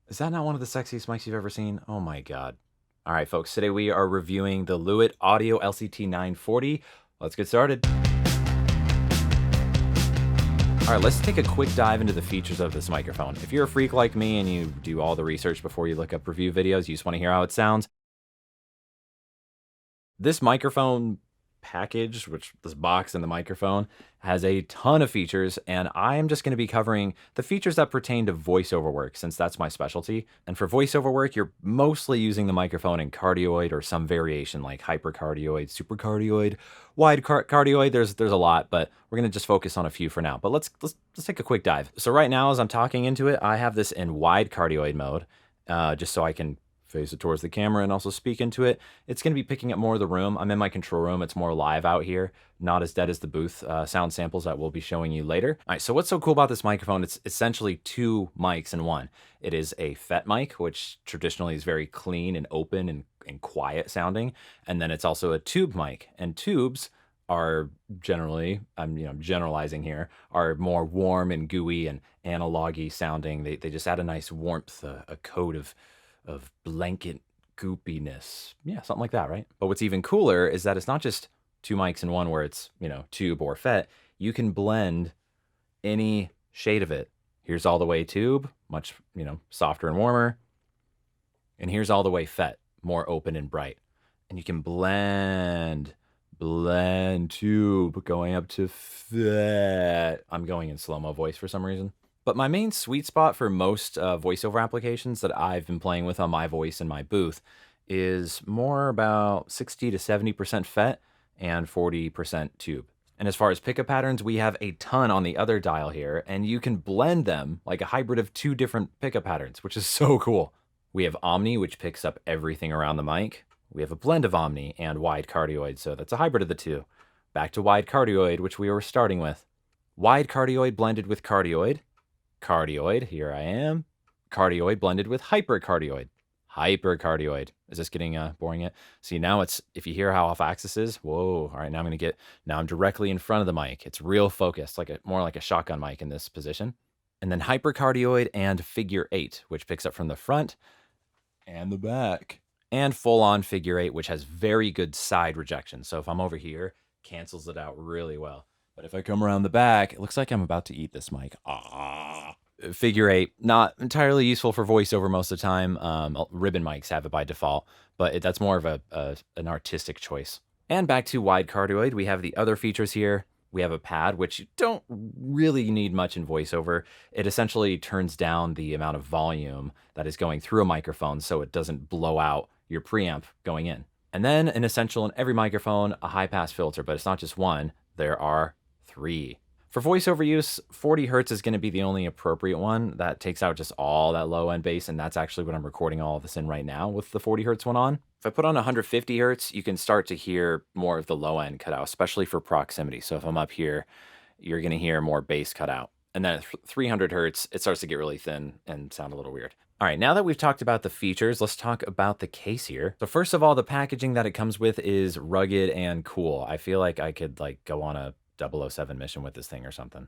Is that not one of the sexiest mics you've ever seen? Oh my God. All right, folks, today we are reviewing the LEWITT Audio LCT 940. Let's get started. All right, let's take a quick dive into the features of this microphone. If you're a freak like me and you do all the research before you look up review videos, you just want to hear how it sounds. This microphone package, which this box and the microphone, has a ton of features, and I am just going to be covering the features that pertain to voiceover work, since that's my specialty. And for voiceover work, you're mostly using the microphone in cardioid or some variation like hypercardioid, supercardioid, wide cardioid. There's a lot, but we're going to just focus on a few for now. But let's take a quick dive. So right now, as I'm talking into it, I have this in wide cardioid mode, just so I can face it towards the camera and also speak into it. It's going to be picking up more of the room. I'm in my control room. It's more live out here, not as dead as the booth sound samples that we'll be showing you later. All right, so what's so cool about this microphone? It's essentially two mics in one. It is a FET mic, which traditionally is very clean and open and quiet sounding. And then it's also a tube mic, and tubes are generally, I'm generalizing here, are more warm and gooey and analog-y sounding. They just add a nice warmth, a coat of blanket goopiness. Yeah, something like that, right? But what's even cooler is that it's not just two mics in one where it's, tube or FET. You can blend any shade of it. Here's all the way tube, much, softer and warmer. And here's all the way FET, more open and bright. And you can blend tube going up to FET. I'm going in slow-mo voice for some reason. But my main sweet spot for most voiceover applications that I've been playing with on my voice in my booth is more about 60 to 70% FET and 40% tube. And as far as pickup patterns, we have a ton on the other dial here, and you can blend them like a hybrid of two different pickup patterns, which is so cool. We have Omni, which picks up everything around the mic. We have a blend of Omni and wide cardioid, so that's a hybrid of the two. Back to wide cardioid, which we were starting with. Wide cardioid blended with cardioid. Cardioid, here I am. Cardioid blended with hypercardioid. Hypercardioid. Is this getting boring yet? See, now it's, if you hear how off axis is, whoa, all right, now I'm directly in front of the mic. It's real focused, more like a shotgun mic in this position. And then hypercardioid and figure 8, which picks up from the front and the back. And full on figure 8, which has very good side rejection. So if I'm over here, cancels it out really well. But if I come around the back, it looks like I'm about to eat this mic. Figure 8, not entirely useful for voiceover most of the time. Ribbon mics have it by default, but that's more of an artistic choice. And back to wide cardioid, we have the other features here. We have a pad, which you don't really need much in voiceover. It essentially turns down the amount of volume that is going through a microphone so it doesn't blow out your preamp going in. And then an essential in every microphone, a high pass filter, but it's not just one, there are 3. For voiceover use, 40 hertz is going to be the only appropriate one. That takes out just all that low end bass, and that's actually what I'm recording all of this in right now with the 40 hertz one on. If I put on 150 hertz, you can start to hear more of the low end cut out, especially for proximity. So if I'm up here, you're going to hear more bass cut out. And then at 300 hertz, it starts to get really thin and sound a little weird. All right, now that we've talked about the features, let's talk about the case here. So first of all, the packaging that it comes with is rugged and cool. I feel like I could go on a 007 mission with this thing or something.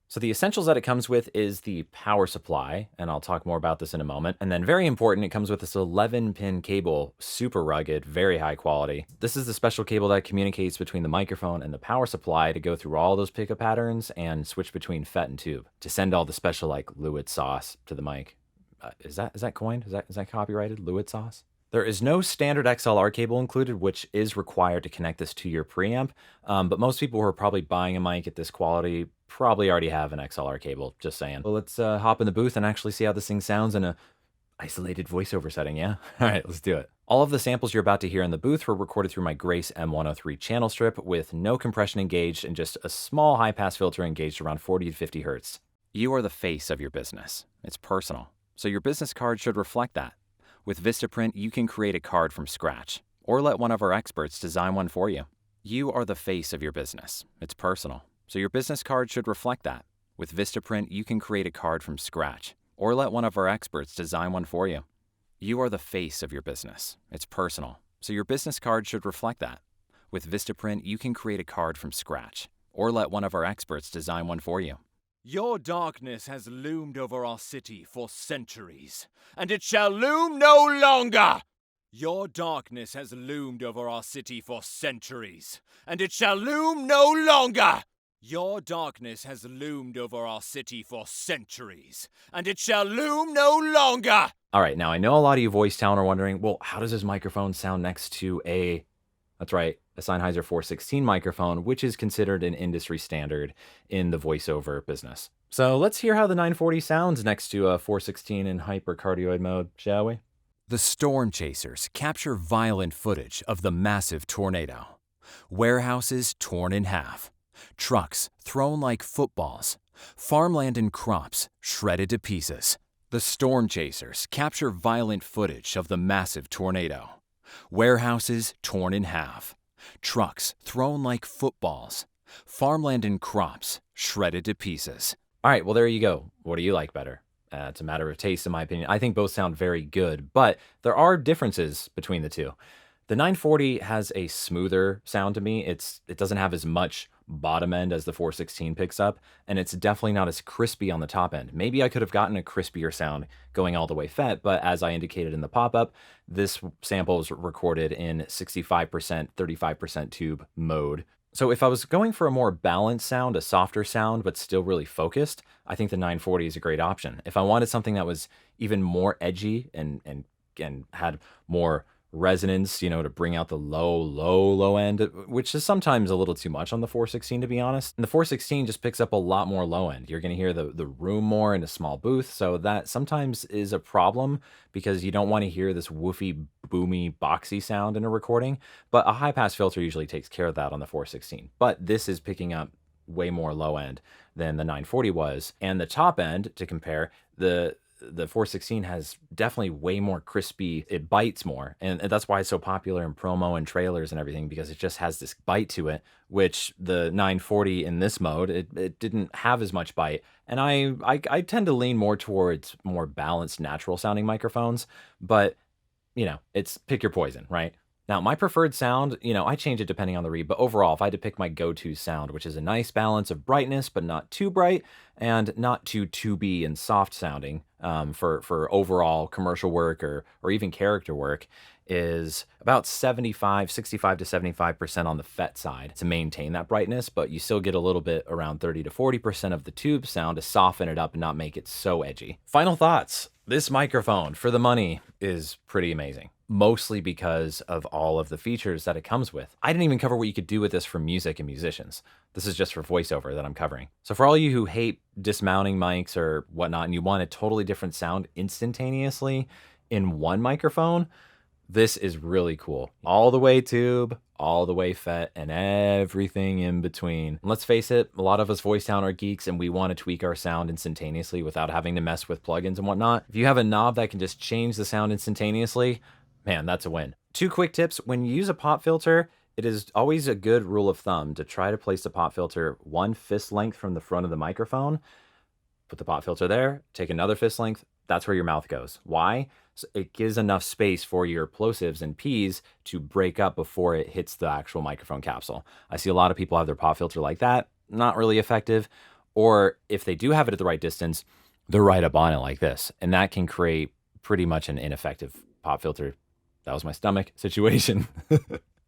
So the essentials that it comes with is the power supply, and I'll talk more about this in a moment. And then very important, it comes with this 11-pin cable, super rugged, very high quality. This is the special cable that communicates between the microphone and the power supply to go through all those pickup patterns and switch between FET and tube to send all the special LEWITT sauce to the mic. Is that coined? Is that copyrighted? LEWITT sauce? There is no standard XLR cable included, which is required to connect this to your preamp, but most people who are probably buying a mic at this quality probably already have an XLR cable, just saying. Well, let's hop in the booth and actually see how this thing sounds in a isolated voiceover setting, yeah? All right, let's do it. All of the samples you're about to hear in the booth were recorded through my Grace M103 channel strip with no compression engaged and just a small high-pass filter engaged around 40 to 50 hertz. You are the face of your business. It's personal, so your business card should reflect that. With Vistaprint, you can create a card from scratch, or let one of our experts design one for you. You are the face of your business. It's personal, so your business card should reflect that. With Vistaprint, you can create a card from scratch, or let one of our experts design one for you. You are the face of your business. It's personal, so your business card should reflect that. With Vistaprint, you can create a card from scratch, or let one of our experts design one for you. Your darkness has loomed over our city for centuries, and it shall loom no longer! Your darkness has loomed over our city for centuries, and it shall loom no longer! Your darkness has loomed over our city for centuries, and it shall loom no longer! All right, now I know a lot of you voice talent are wondering, well, how does this microphone sound next to that's right, a Sennheiser 416 microphone, which is considered an industry standard in the voiceover business. So let's hear how the 940 sounds next to a 416 in hypercardioid mode, shall we? The storm chasers capture violent footage of the massive tornado. Warehouses torn in half. Trucks thrown like footballs. Farmland and crops shredded to pieces. The storm chasers capture violent footage of the massive tornado. Warehouses torn in half. Trucks thrown like footballs. Farmland and crops shredded to pieces. All right, well, there you go. What do you like better? It's a matter of taste, in my opinion. I think both sound very good, but there are differences between the two. The 940 has a smoother sound to me. It doesn't have as much bottom end as the 416 picks up, and it's definitely not as crispy on the top end. Maybe I could have gotten a crispier sound going all the way FET, but as I indicated in the pop-up, this sample is recorded in 65%, 35% tube mode. So if I was going for a more balanced sound, a softer sound, but still really focused, I think the 940 is a great option. If I wanted something that was even more edgy and had more resonance, to bring out the low end, which is sometimes a little too much on the 416, to be honest. And the 416 just picks up a lot more low end. You're going to hear the room more in a small booth, so that sometimes is a problem because you don't want to hear this woofy, boomy, boxy sound in a recording, but a high pass filter usually takes care of that on the 416. But this is picking up way more low end than the 940 was. And the top end, to compare, the 416 has definitely way more crispy. It bites more. And that's why it's so popular in promo and trailers and everything, because it just has this bite to it, which the 940 in this mode, it didn't have as much bite. And I tend to lean more towards more balanced, natural sounding microphones, but it's pick your poison, right? Now, my preferred sound, I change it depending on the read, but overall, if I had to pick my go-to sound, which is a nice balance of brightness, but not too bright, and not too tubey and soft sounding for overall commercial work or even character work, is about 65 to 75% on the FET side to maintain that brightness, but you still get a little bit around 30 to 40% of the tube sound to soften it up and not make it so edgy. Final thoughts. This microphone, for the money, is pretty amazing. Mostly because of all of the features that it comes with. I didn't even cover what you could do with this for music and musicians. This is just for voiceover that I'm covering. So for all you who hate dismounting mics or whatnot, and you want a totally different sound instantaneously in one microphone, this is really cool. All the way tube, all the way FET, and everything in between. And let's face it, a lot of us voice talent are geeks and we want to tweak our sound instantaneously without having to mess with plugins and whatnot. If you have a knob that can just change the sound instantaneously, man, that's a win. 2 quick tips. When you use a pop filter, it is always a good rule of thumb to try to place the pop filter 1 fist length from the front of the microphone. Put the pop filter there, take another fist length, that's where your mouth goes. Why? So it gives enough space for your plosives and Ps to break up before it hits the actual microphone capsule. I see a lot of people have their pop filter like that, not really effective. Or if they do have it at the right distance, they're right up on it like this. And that can create pretty much an ineffective pop filter. That was my stomach situation.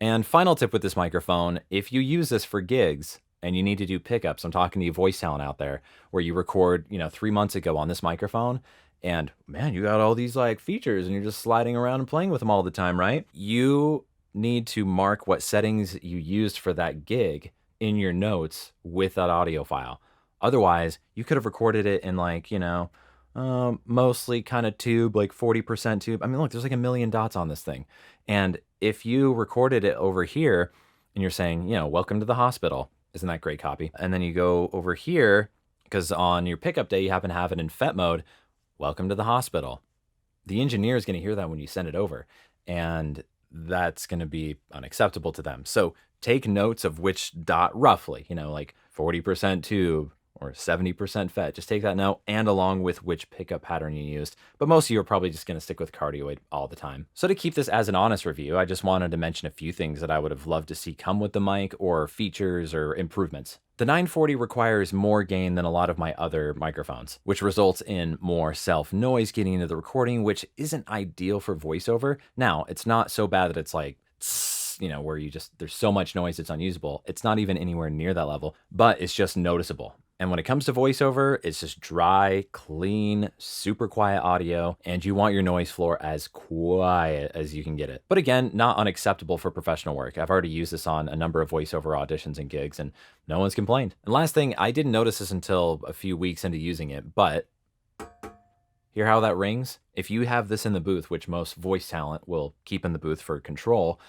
And final tip with this microphone, if you use this for gigs and you need to do pickups, I'm talking to you voice talent out there, where you record, 3 months ago on this microphone, and man, you got all these like features and you're just sliding around and playing with them all the time, right? You need to mark what settings you used for that gig in your notes with that audio file. Otherwise, you could have recorded it in mostly kind of tube, like 40% tube. I mean, look, there's like a million dots on this thing. And if you recorded it over here and you're saying, welcome to the hospital, isn't that great copy? And then you go over here, because on your pickup day, you happen to have it in FET mode, welcome to the hospital. The engineer is going to hear that when you send it over, and that's going to be unacceptable to them. So take notes of which dot roughly, like 40% tube, or 70% FET. Just take that note, and along with which pickup pattern you used. But most of you are probably just going to stick with cardioid all the time. So to keep this as an honest review, I just wanted to mention a few things that I would have loved to see come with the mic, or features or improvements. The 940 requires more gain than a lot of my other microphones, which results in more self-noise getting into the recording, which isn't ideal for voiceover. Now, it's not so bad that it's like, where there's so much noise it's unusable. It's not even anywhere near that level, but it's just noticeable. And when it comes to voiceover, it's just dry, clean, super quiet audio, and you want your noise floor as quiet as you can get it. But again, not unacceptable for professional work. I've already used this on a number of voiceover auditions and gigs, and no one's complained. And last thing, I didn't notice this until a few weeks into using it, but hear how that rings? If you have this in the booth, which most voice talent will keep in the booth for control,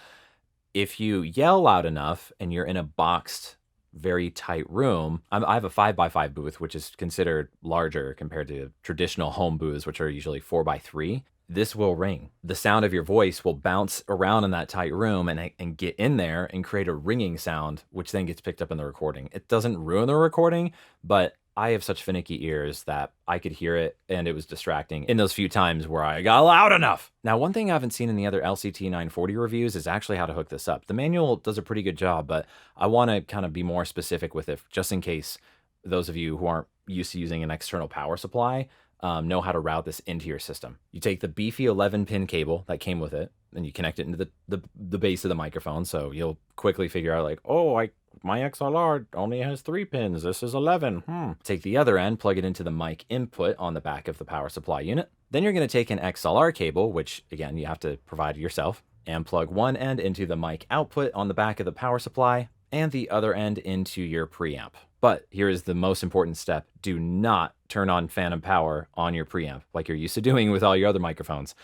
if you yell loud enough and you're in a boxed, very tight room. I have a 5x5 booth, which is considered larger compared to traditional home booths, which are usually 4x3. This will ring. The sound of your voice will bounce around in that tight room and get in there and create a ringing sound, which then gets picked up in the recording. It doesn't ruin the recording, but I have such finicky ears that I could hear it and it was distracting in those few times where I got loud enough. Now, one thing I haven't seen in the other LCT 940 reviews is actually how to hook this up. The manual does a pretty good job, but I want to kind of be more specific with it just in case those of you who aren't used to using an external power supply know how to route this into your system. You take the beefy 11-pin cable that came with it and you connect it into the base of the microphone. So you'll quickly figure out like, oh, my XLR only has 3 pins. This is 11. Take the other end, plug it into the mic input on the back of the power supply unit. Then you're going to take an XLR cable, which again, you have to provide yourself, and plug one end into the mic output on the back of the power supply and the other end into your preamp. But here is the most important step. Do not turn on phantom power on your preamp like you're used to doing with all your other microphones.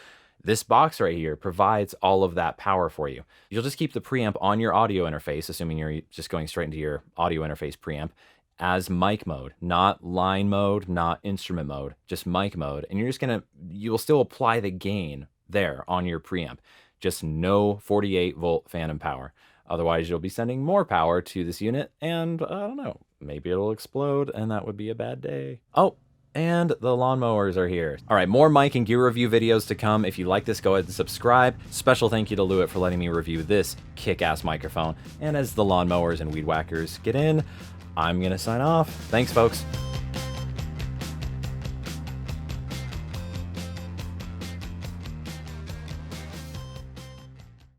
This box right here provides all of that power for you. You'll just keep the preamp on your audio interface, assuming you're just going straight into your audio interface preamp, as mic mode, not line mode, not instrument mode, just mic mode. And you will still apply the gain there on your preamp, just no 48-volt phantom power. Otherwise, you'll be sending more power to this unit, and I don't know, maybe it'll explode, and that would be a bad day. Oh, and the lawnmowers are here. All right, more mic and gear review videos to come. If you like this, go ahead and subscribe. Special thank you to LEWITT for letting me review this kick-ass microphone. And as the lawnmowers and weed whackers get in, I'm gonna sign off. Thanks, folks.